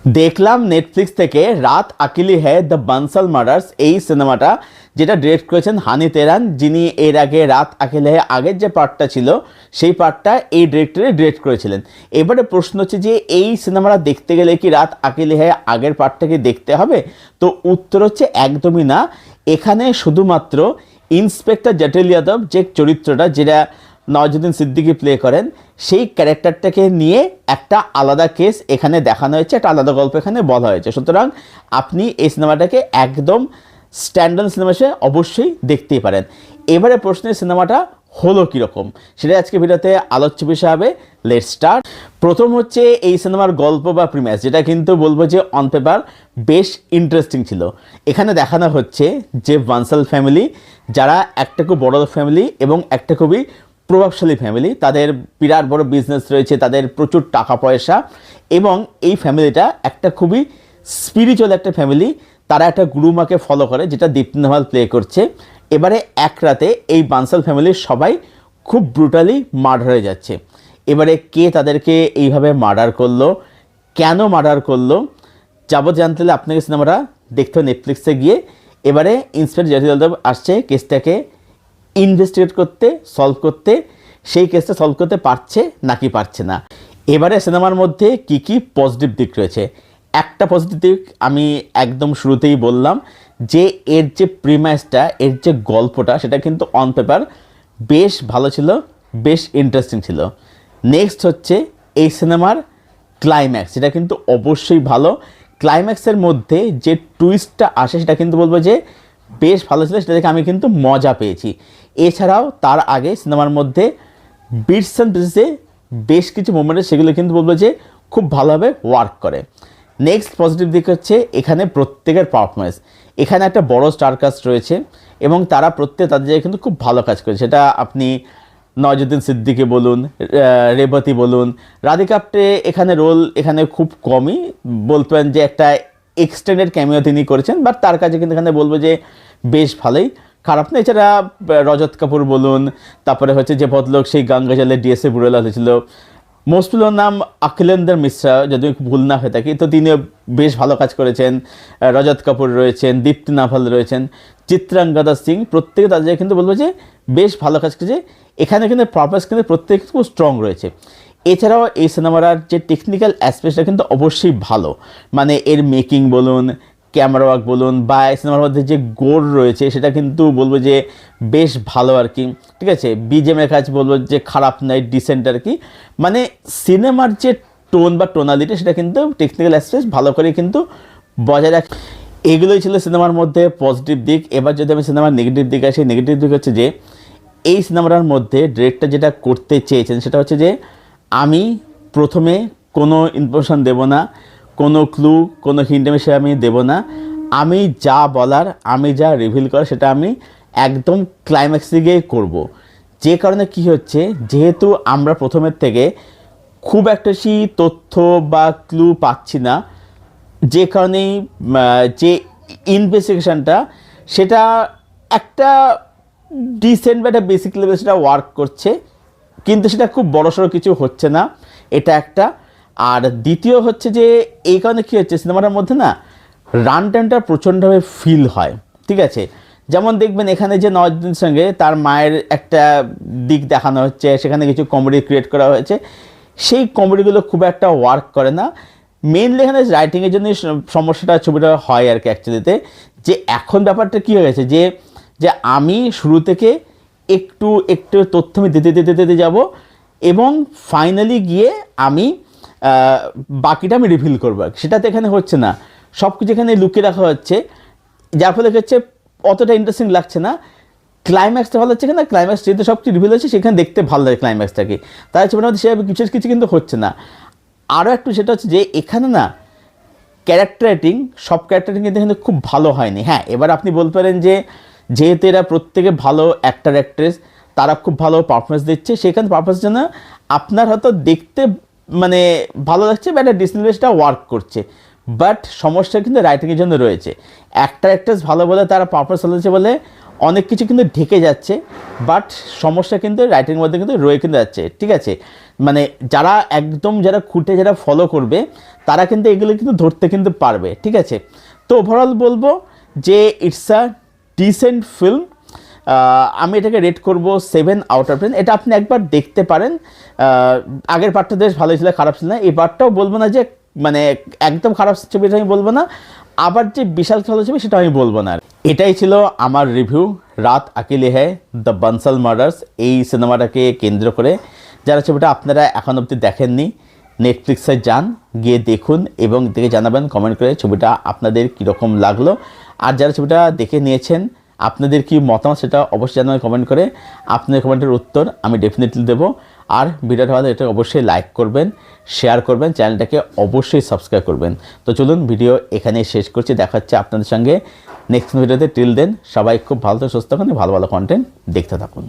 দেখলাম নেটফ্লিক্স থেকে রাত আকেলি হ্যায় দ্য বানসাল মার্ডার্স এই সিনেমাটা, যেটা ডিরেক্ট করেছেন হানি তেরান, যিনি এর আগে রাত আকেলি হ্যায় আগের যে পার্টটা ছিল সেই পার্টটা এই ডিরেক্টরে ডিরেক্ট করেছিলেন। এবারে প্রশ্ন হচ্ছে যে এই সিনেমাটা দেখতে গেলে কি রাত আকেলি হ্যায় আগের পার্টটাকে দেখতে হবে? তো উত্তর হচ্ছে একদমই না। এখানে শুধুমাত্র ইন্সপেক্টর জটিল যাদব যে চরিত্রটা, যেটা নওয়াজুদ্দিন সিদ্দিকী প্লে করেন, সেই ক্যারেক্টারটাকে নিয়ে একটা আলাদা কেস এখানে দেখানো হয়েছে, একটা আলাদা গল্প এখানে বলা হয়েছে। সুতরাং আপনি এই সিনেমাটাকে একদম স্ট্যান্ডার্ড সিনেমা হিসেবে অবশ্যই দেখতেই পারেন। এবারে প্রশ্নের সিনেমাটা হলো কীরকম সেটা আজকে ভিডিওতে আলোচ্য বিষয় হবে। Let's start. প্রথম হচ্ছে এই সিনেমার গল্প বা প্রিমিস, যেটা কিন্তু বলবো যে অন পেপার বেশ ইন্টারেস্টিং ছিল। এখানে দেখানো হচ্ছে যে বানসাল ফ্যামিলি, যারা একটা খুব বড় ফ্যামিলি এবং একটা খুবই প্রভাবশালী ফ্যামিলি, তাদের বিরাট বড় বিজনেস রয়েছে, তাদের প্রচুর টাকা পয়সা, এবং এই ফ্যামিলিটা একটা খুবই স্পিরিচুয়াল একটা ফ্যামিলি। তারা একটা গুরুমাকে ফলো করে, যেটা দীপ্তি নেভাল প্লে করছে। এবারে এক রাতে এই বানসাল ফ্যামিলির সবাই খুব ব্রুটালি মার্ডার হয়ে যাচ্ছে। এবারে কে তাদেরকে এইভাবে মার্ডার করলো, কেন মার্ডার করলো, যাবত জানতে হলে আপনাকে সিনেমাটা দেখতে হবে নেটফ্লিক্সে গিয়ে। এবারে ইন্সপেক্টর জটিল যাদব আসছে কেসটাকে ইনভেস্টিগেট করতে, সলভ করতে। সেই কেসটা সলভ করতে পারছে নাকি পারছে না। এবারে সিনেমার মধ্যে কি কি পজিটিভ দিক রয়েছে, একটা পজিটিভ দিক আমি একদম শুরুতেই বললাম যে এর যে প্রিমাইসটা, এর যে গল্পটা, সেটা কিন্তু অন পেপার বেশ ভালো ছিল, বেশ ইন্টারেস্টিং ছিল। নেক্সট হচ্ছে এই সিনেমার ক্লাইম্যাক্স, সেটা কিন্তু অবশ্যই ভালো। ক্লাইম্যাক্সের মধ্যে যে টুইস্টটা আসে সেটা কিন্তু বলবো যে বেশ ভালো ছিল, সেটা দেখে আমি কিন্তু মজা পেয়েছি। এছাড়াও তার আগে সিনেমার মধ্যে বিটস অ্যান্ড পিসে বেশ কিছু মোমেন্টে সেগুলো কিন্তু বলবো যে খুব ভালোভাবে ওয়ার্ক করে। নেক্সট পজিটিভ দিক হচ্ছে এখানে প্রত্যেকের পারফরমেন্স। এখানে একটা বড় স্টার কাস্ট রয়েছে এবং তারা প্রত্যেক তাদের জায়গায় কিন্তু খুব ভালো কাজ করেছে। সেটা আপনি নওয়াজুদ্দিন সিদ্দিকী বলুন, রেবতী বলুন, রাধিকা আপ্টে এখানে রোল এখানে খুব কমই, বলতে পারেন যে একটা এক্সটেন্ডেড ক্যামিও তিনি করেছেন, বাট তার কাছে কিন্তু এখানে বলবো যে বেশ ভালোই, খারাপ না। এছাড়া রজত কাপুর বলুন, তারপরে হচ্ছে যে ভদ্রলোক সেই গঙ্গা জলে ডিএসএ বুড়েলা হয়েছিল, মোস্টফুলের নাম অখিলেন্দর মিশ্রা, যদি ভুল না হয়ে থাকি, তো তিনিও বেশ ভালো কাজ করেছেন। রজত কাপুর রয়েছেন, দীপ্তি নাভাল রয়েছেন, চিত্রাঙ্গদা সিং, প্রত্যেকে তাদের কিন্তু বলবো যে বেশ ভালো কাজ করেছে। এখানে কিন্তু পারপাস কিন্তু প্রত্যেকে খুব স্ট্রং রয়েছে। এছাড়াও এই সিনেমার যে টেকনিক্যাল অ্যাসপেক্টটা কিন্তু অবশ্যই ভালো, মানে এর মেকিং বলুন, ক্যামেরা ওয়ার্ক বলুন, বা এই সিনেমার মধ্যে যে গোর রয়েছে সেটা কিন্তু বলবো যে বেশ ভালো আর কি। ঠিক আছে, বিজিএমের কাজ বলবো যে খারাপ নয়, ডিসেন্ট আর কি। মানে সিনেমার যে টোন বা টোনালিটি সেটা কিন্তু টেকনিক্যাল অ্যাসপেক্ট ভালো করে কিন্তু বজায় রাখে। এগুলোই ছিল সিনেমার মধ্যে পজিটিভ দিক। এবার যদি আমি সিনেমার নেগেটিভ দিক আসি, নেগেটিভ দিক হচ্ছে যে এই সিনেমাটার মধ্যে ডিরেক্টর যেটা করতে চেয়েছেন সেটা হচ্ছে যে আমি প্রথমে কোনো ইনফরমেশান দেব না, কোনো ক্লু, কোনো হিন্ট আমি দেব না। আমি যা বলার, আমি যা রিভিল করার সেটা আমি একদম ক্লাইম্যাক্সে গিয়ে করব। যে কারণে কি হচ্ছে, যেহেতু আমরা প্রথমের থেকে খুব একটা বেশি তথ্য বা ক্লু পাচ্ছি না, যে কারণেই যে ইনভেস্টিগেশনটা সেটা একটা ডিসেন্ট বা একটা বেসিক লেভেল সেটা ওয়ার্ক করছে, কিন্তু সেটা খুব বড়সড় কিছু হচ্ছে না, এটা একটা। আর দ্বিতীয় হচ্ছে যে এই কারণে কী হচ্ছে, সিনেমাটার মধ্যে না রান টাইমটা প্রচণ্ডভাবে ফিল হয়। ঠিক আছে, যেমন দেখবেন এখানে যে নওয়াজুদ্দিনের সঙ্গে তার মায়ের একটা দিক দেখানো হচ্ছে, সেখানে কিছু কমেডি ক্রিয়েট করা হয়েছে, সেই কমেডিগুলো খুব একটা ওয়ার্ক করে না। মেনলি এখানে রাইটিংয়ের জন্য সমস্যাটা ছবিটা হয় আর কি অ্যাকচুয়ালিতে। যে এখন ব্যাপারটা কী হয়ে গেছে, যে যে আমি শুরু থেকে একটু একটু তথ্য আমি দিতে দিতে দিতে যাব এবং ফাইনালি গিয়ে আমি বাকিটা আমি রিভিল করবো, সেটাতে এখানে হচ্ছে না। সব কিছু এখানে লুকিয়ে রাখা হচ্ছে, যার ফলে হচ্ছে অতটা ইন্টারেস্টিং লাগছে না। ক্লাইম্যাক্সটা ভালো হচ্ছে না, ক্লাইম্যাক্স যেহেতু সব কিছু রিভিল হচ্ছে সেখানে দেখতে ভালো লাগে ক্লাইম্যাক্সটাকে, তাই ছবিটার মধ্যে সেভাবে কিছু কিছু কিন্তু হচ্ছে না। আরও একটু সেটা হচ্ছে যে এখানে না ক্যারেক্টার রাইটিং, সব ক্যারেক্টার রাইটিং কিন্তু খুব ভালো হয়নি। হ্যাঁ, এবার আপনি বলতে পারেন যে যেহেতু এরা প্রত্যেকে ভালো অ্যাক্টার অ্যাক্ট্রেস, তারা খুব ভালো পারফরমেন্স দিচ্ছে, সেখানে পারফরমেন্সের জন্য আপনার হয়তো দেখতে মানে ভালো লাগছে বা একটা ডিসপ্লেটা ওয়ার্ক করছে, বাট সমস্যা কিন্তু রাইটিংয়ের জন্য রয়েছে। অ্যাক্টার অ্যাক্ট্রেস ভালো বলে, তারা পারফরমেন্স ভালো হচ্ছে বলে অনেক কিছু কিন্তু ঢেকে যাচ্ছে, বাট সমস্যা কিন্তু রাইটিংয়ের মধ্যে কিন্তু রয়ে কিন্তু যাচ্ছে। ঠিক আছে, মানে যারা একদম যারা খুঁটে যারা ফলো করবে তারা কিন্তু এগুলো কিন্তু ধরতে কিন্তু পারবে, ঠিক আছে। তো ওভারঅল বলবো যে ইটস আ ডিসেন্ট ফিল্ম। আমি এটাকে রেট করব 7/10। এটা আপনি একবার দেখতে পারেন। আগের পার্টটা বেশ ভালোই ছিল, খারাপ ছিল না। এই পার্টটাও বলবো না যে মানে একদম খারাপ ছবি, এটা আমি বলবো না, আবার যে বিশাল ভালো ছবি সেটা আমি বলবো না। এটাই ছিল আমার রিভিউ রাত আকেলি হ্যায় দ্য বানসাল মার্ডার্স এই সিনেমাটাকে কেন্দ্র করে। যারা ছবিটা আপনারা এখন অবধি দেখেননি, নেটফ্লিক্সে যান, গিয়ে দেখুন এবং দেখে জানাবেন কমেন্ট করে ছবিটা আপনাদের কীরকম লাগলো। আর যারা ছবিটা দেখে নিয়েছেন আপনাদের কি মতামত সেটা অবশ্যই জানাবেন কমেন্ট করে। আপনাদের কমেন্টের উত্তর আমি ডেফিনেটলি দেবো। আর ভিডিওটা ভালো এটা অবশ্যই লাইক করবেন, শেয়ার করবেন, চ্যানেলটাকে অবশ্যই সাবস্ক্রাইব করবেন। তো চলুন ভিডিও এখানেই শেষ করছি, দেখা হচ্ছে আপনাদের সঙ্গে নেক্সট ভিডিওতে। টিল দেন সবাই খুব ভালো সুস্থ থাকুন, ভালো ভালো কন্টেন্ট দেখতে থাকুন।